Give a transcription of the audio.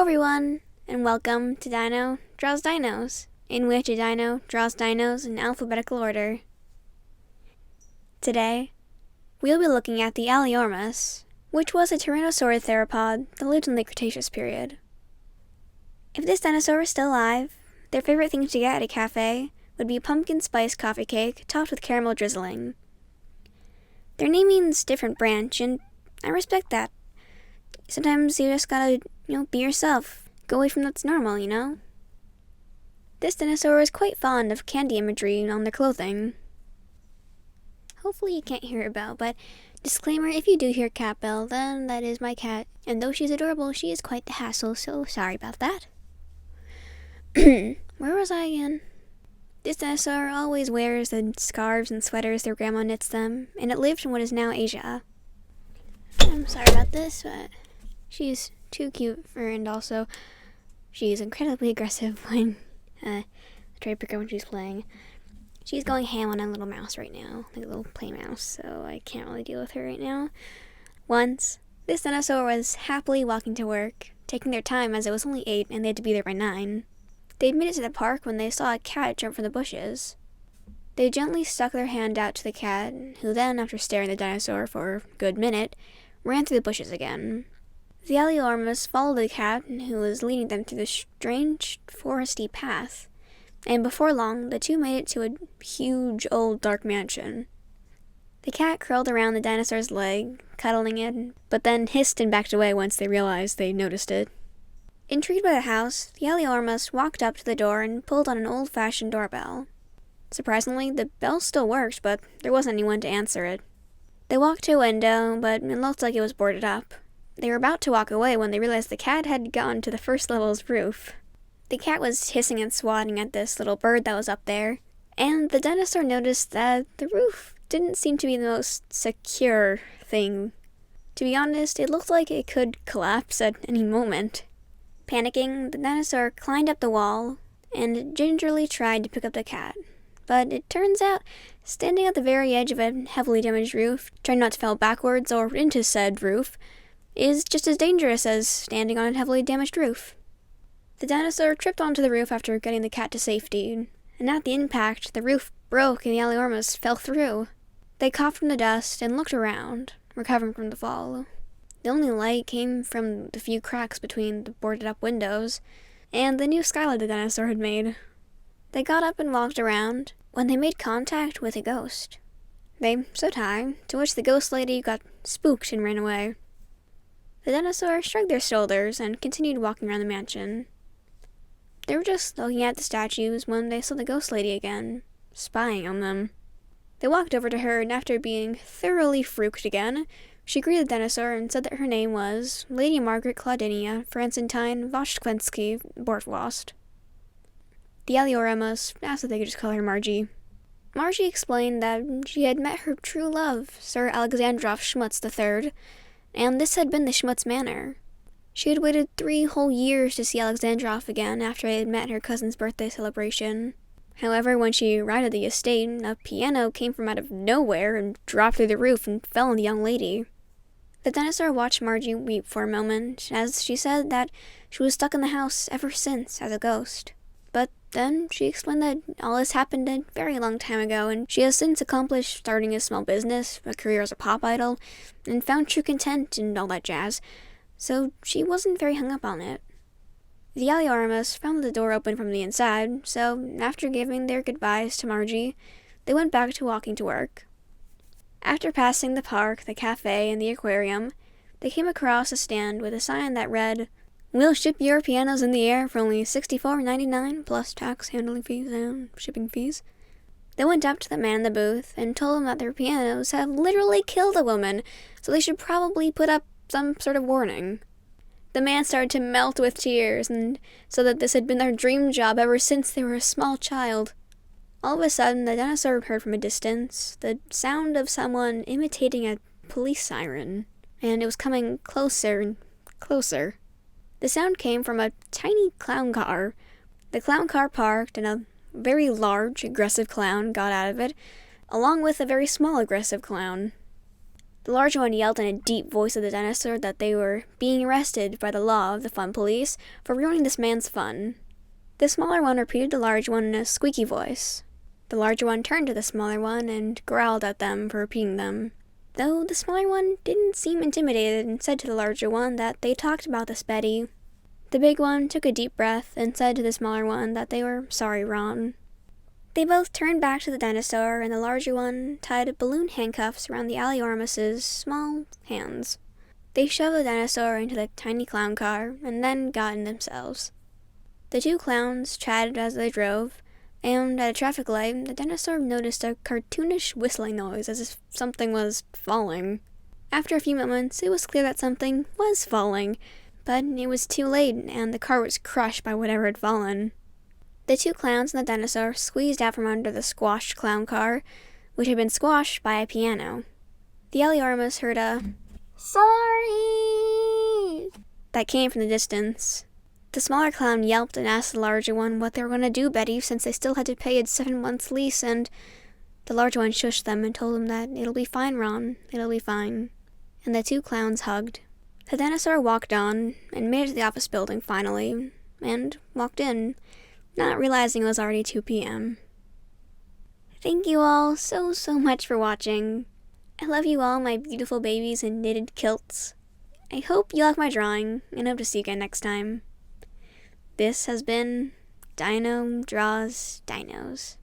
everyone, and welcome to Dino Draws Dinos, in which a dino draws dinos in alphabetical order. Today, we'll be looking at the Alioramus, which was a tyrannosaurid theropod that lived in the Cretaceous period. If this dinosaur was still alive, their favorite thing to get at a cafe would be a pumpkin spice coffee cake topped with caramel drizzling. Their name means different branch, and I respect that. Sometimes you just gotta, be yourself. Go away from what's normal. This dinosaur is quite fond of candy imagery on their clothing. Hopefully you can't hear a bell, but disclaimer, if you do hear a cat bell, then that is my cat. And though she's adorable, she is quite the hassle, so sorry about that. Where was I again? This dinosaur always wears the scarves and sweaters their grandma knits them, and it lived in what is now Asia. I'm sorry about this, but she's too cute for, and also she's incredibly aggressive when I try to pick her when she's playing. She's going ham on a little mouse right now, like a little play mouse, so I can't really deal with her right now. Once, this dinosaur was happily walking to work, taking their time as it was only 8 and they had to be there by 9. They'd made it to the park when they saw a cat jump from the bushes. They gently stuck their hand out to the cat, who then, after staring at the dinosaur for a good minute, ran through the bushes again. The Alioramus followed the cat, who was leading them through the strange, foresty path, and before long, the two made it to a huge, old, dark mansion. The cat curled around the dinosaur's leg, cuddling it, but then hissed and backed away once they realized they noticed it. Intrigued by the house, the Alioramus walked up to the door and pulled on an old-fashioned doorbell. Surprisingly, the bell still worked, but there wasn't anyone to answer it. They walked to a window, but it looked like it was boarded up. They were about to walk away when they realized the cat had gone to the first level's roof. The cat was hissing and swatting at this little bird that was up there, and the dinosaur noticed that the roof didn't seem to be the most secure thing. To be honest, it looked like it could collapse at any moment. Panicking, the dinosaur climbed up the wall and gingerly tried to pick up the cat. But it turns out, standing at the very edge of a heavily damaged roof, trying not to fall backwards or into said roof, is just as dangerous as standing on a heavily damaged roof. The dinosaur tripped onto the roof after getting the cat to safety, and at the impact, the roof broke and the Alioramus fell through. They coughed from the dust and looked around, recovering from the fall. The only light came from the few cracks between the boarded-up windows and the new skylight the dinosaur had made. They got up and walked around when they made contact with a ghost. They said hi, to which the ghost lady got spooked and ran away. The dinosaur shrugged their shoulders and continued walking around the mansion. They were just looking at the statues when they saw the ghost lady again, spying on them. They walked over to her, and after being thoroughly fruit again, she greeted the dinosaur and said that her name was Lady Margaret Claudinia Francentine Voshkwensky Bortwast. The Alioramus asked if they could just call her Margie. Margie explained that she had met her true love, Sir Alexandrov Schmutz III, and this had been the Schmutz Manor. She had waited 3 whole years to see Alexandrov again after they had met her cousin's birthday celebration. However, when she arrived at the estate, a piano came from out of nowhere and dropped through the roof and fell on the young lady. The dinosaur watched Margie weep for a moment, as she said that she was stuck in the house ever since as a ghost. But then she explained that all this happened a very long time ago, and she has since accomplished starting a small business, a career as a pop idol, and found true content and all that jazz, so she wasn't very hung up on it. The Alioramus found the door open from the inside, so after giving their goodbyes to Margie, they went back to walking to work. After passing the park, the cafe, and the aquarium, they came across a stand with a sign that read, "We'll ship your pianos in the air for only $64.99 plus tax, handling fees, and shipping fees." They went up to the man in the booth and told him that their pianos have literally killed a woman, so they should probably put up some sort of warning. The man started to melt with tears, and said that this had been their dream job ever since they were a small child. All of a sudden, the dinosaur heard from a distance the sound of someone imitating a police siren, and it was coming closer and closer. The sound came from a tiny clown car. The clown car parked, and a very large, aggressive clown got out of it, along with a very small, aggressive clown. The larger one yelled in a deep voice at the dinosaur that they were being arrested by the law of the fun police for ruining this man's fun. The smaller one repeated the large one in a squeaky voice. The larger one turned to the smaller one and growled at them for repeating them, though the smaller one didn't seem intimidated and said to the larger one that they talked about this Betty. The big one took a deep breath and said to the smaller one that they were sorry, Ron. They both turned back to the dinosaur, and the larger one tied balloon handcuffs around the Alioramus's small hands. They shoved the dinosaur into the tiny clown car and then got in themselves. The two clowns chatted as they drove, and at a traffic light, the dinosaur noticed a cartoonish whistling noise as if something was falling. After a few moments, it was clear that something was falling, but it was too late, and the car was crushed by whatever had fallen. The two clowns and the dinosaur squeezed out from under the squashed clown car, which had been squashed by a piano. The Alioramus heard a "Sorry!" that came from the distance. The smaller clown yelped and asked the larger one what they were going to do, Betty, since they still had to pay its 7 months lease, and the larger one shushed them and told them that it'll be fine, Ron, it'll be fine. And the two clowns hugged. The dinosaur walked on and made it to the office building finally, and walked in, not realizing it was already 2 p.m. Thank you all so much for watching. I love you all, my beautiful babies in knitted kilts. I hope you like my drawing, and hope to see you again next time. This has been Dino Draws Dinos.